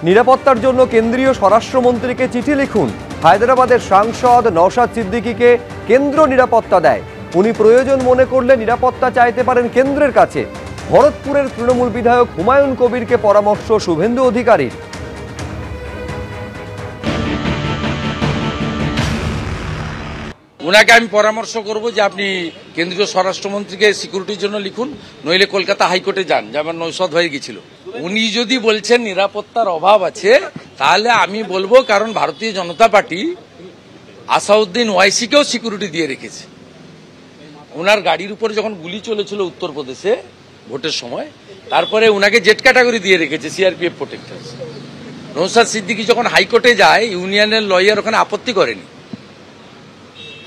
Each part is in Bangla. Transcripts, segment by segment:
নিরাপত্তার জন্য কেন্দ্রীয় স্বরাষ্ট্রমন্ত্রীকে চিঠি লিখুন। হায়দ্রাবাদের সাংসদ নওশাদ সিদ্দিকীকে কেন্দ্র নিরাপত্তা দেয়। উনি প্রয়োজন মনে করলে নিরাপত্তা চাইতে পারেন কেন্দ্রের কাছে। ভরতপুরের তৃণমূল বিধায়ক হুমায়ুন কবিরকে পরামর্শ শুভেন্দু অধিকারীর। ওনাকে আমি পরামর্শ করব যে আপনি কেন্দ্রীয় স্বরাষ্ট্রমন্ত্রীকে সিকিউরিটির জন্য লিখুন, নইলে কলকাতা হাইকোর্টে যান, যেমন নৌশাদ ভাই গেছিল। উনি যদি বলছেন নিরাপত্তার অভাব আছে, তাহলে আমি বলবো, কারণ ভারতীয় জনতা পার্টি আসাউদ্দিন ওয়াইসিকেও সিকিউরিটি দিয়ে রেখেছে। ওনার গাড়ির উপরে যখন গুলি চলেছিল উত্তরপ্রদেশে ভোটের সময়, তারপরে ওনাকে জেড ক্যাটাগরি দিয়ে রেখেছে, সিআরপিএফ প্রোটেক্টার্স। নৌশাদ সিদ্দিকী যখন হাইকোর্টে যায়, ইউনিয়নের লয়ার ওখানে আপত্তি করেনি।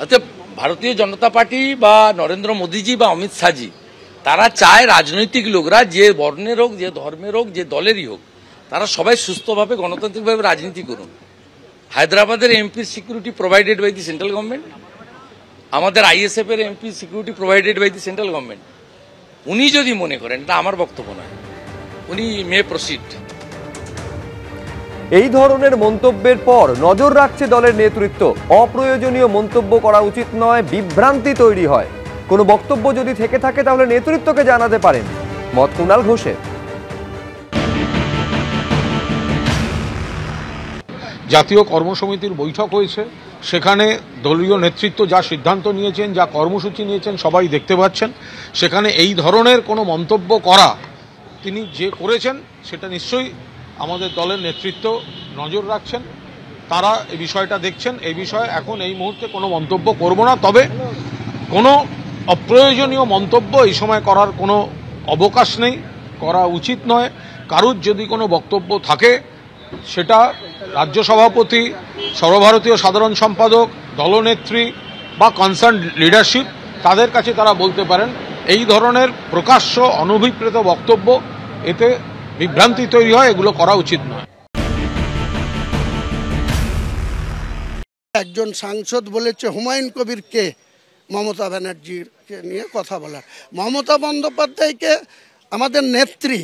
অর্থাৎ ভারতীয় জনতা পার্টি বা নরেন্দ্র মোদীজি বা অমিত শাহজি, তারা চায় রাজনৈতিক লোকরা যে বর্ণের হোক, যে ধর্মের হোক, যে দলেরই হোক, তারা সবাই সুস্থভাবে গণতান্ত্রিকভাবে রাজনীতি করুন। হায়দ্রাবাদের এমপির security provided by the central government, আমাদের আইএসএফ এর MP security provided by the central government. উনি যদি মনে করেন, এটা আমার বক্তব্য নয়, উনি মে প্রসিড। এই ধরনের মন্তব্যের পর নজর রাখছে দলের নেতৃত্ব। অপ্রয়োজনীয় মন্তব্য করা উচিত নয়, বিভ্রান্তি তৈরি হয়। কোনো বক্তব্য যদি থেকে থাকে তাহলে নেতৃত্বকে জানাতে পারেন। মত কুণাল ঘোষের। জাতীয় কর্মসমিতির বৈঠক হয়েছে, সেখানে দলীয় নেতৃত্ব যা সিদ্ধান্ত নিয়েছেন, যা কর্মসূচি নিয়েছেন, সবাই দেখতে পাচ্ছেন। সেখানে এই ধরনের কোনো মন্তব্য করা তিনি যে করেছেন, সেটা নিশ্চয়ই আমাদের দলের নেতৃত্ব নজর রাখছেন, তারা এই বিষয়টা দেখছেন। এই বিষয়ে এখন এই মুহূর্তে কোনো মন্তব্য করব না। তবে কোনো অপ্রয়োজনীয় মন্তব্য এই সময় করার কোনো অবকাশ নেই, করা উচিত নয়। কারুর যদি কোনো বক্তব্য থাকে, সেটা রাজ্য সভাপতি, সর্বভারতীয় সাধারণ সম্পাদক, দলনেত্রী বা কনসার্ন লিডারশিপ, তাদের কাছে তারা বলতে পারেন। এই ধরনের প্রকাশ্য অনভিপ্রেত বক্তব্য, এতে বিভ্রান্তি তৈরি হয়, এগুলো করা উচিত নয়। একজন সাংসদ বলেছে হুমায়ুন কবিরকে মমতা ব্যানার্জিকে নিয়ে কথা বলার। মমতা বন্দ্যোপাধ্যায়কে আমাদের নেত্রী,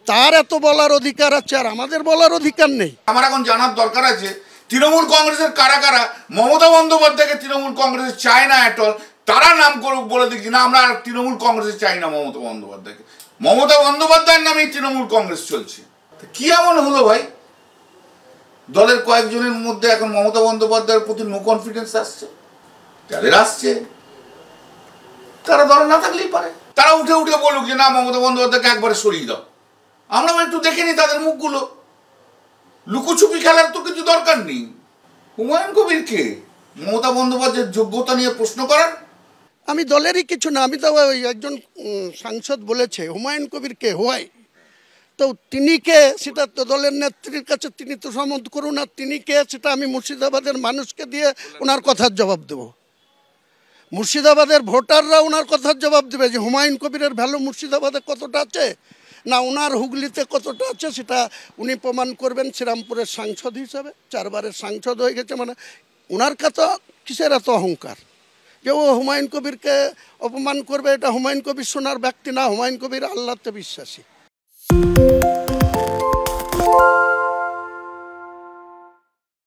তার এত বলার অধিকার আছে, আর আমাদের বলার অধিকার নেই। আমার এখন জানার দরকার আছে তৃণমূল কংগ্রেসের কারা কারা মমতা বন্দ্যোপাধ্যায়কে তৃণমূল কংগ্রেসে চায় না এট অল, তারা নাম করুক, বলে দিচ্ছি না আমরা তৃণমূল কংগ্রেসে চাই না মমতা বন্দ্যোপাধ্যায়কে। মমতা বন্দ্যোপাধ্যায়ের নামেই তৃণমূল কংগ্রেস চলছে। কি এমন হলো ভাই, দলের কয়েকজনের মধ্যে এখন মমতা বন্দ্যোপাধ্যায়ের প্রতি নো কনফিডেন্স আসছে? যাদের আসছে তারা দলে না থাকলেই পারে, তারা উঠে উঠে বলুক যে না মমতা বন্দ্যোপাধ্যায়কে একবারে সরিয়ে দাও। আমরা একটু দেখে নিই তাদের মুখগুলো। লুকোচুপি খেলার তো কিছু দরকার নেই। হুমায়ুন কবিরকে মমতা বন্দ্যোপাধ্যায়ের যোগ্যতা নিয়ে প্রশ্ন করার, আমি দলেরই কিছু না, আমি তো ওই একজন সাংসদ বলেছে হুমায়ুন কবিরকে হোয়াই, তো তিনি কে সেটা তো দলের নেত্রীর কাছে তিনি তো সমর্থন করুন, আর তিনি কে সেটা আমি মুর্শিদাবাদের মানুষকে দিয়ে ওনার কথার জবাব দেব। মুর্শিদাবাদের ভোটাররা ওনার কথার জবাব দেবে যে হুমায়ুন কবিরের ভ্যালু মুর্শিদাবাদে কতটা আছে, না ওনার হুগলিতে কতটা আছে, সেটা উনি প্রমাণ করবেন শ্রীরামপুরের সাংসদ হিসাবে। 4 বারের সাংসদ হয়ে গেছে, মানে ওনার কাছে কিসের এত অহংকার যে ও হুমায়ুন কবিরকে অপমান করবে? এটা হুমায়ুন কবির শোনার ব্যক্তি না, হুমায়ুন কবির আল্লাহতে বিশ্বাসী।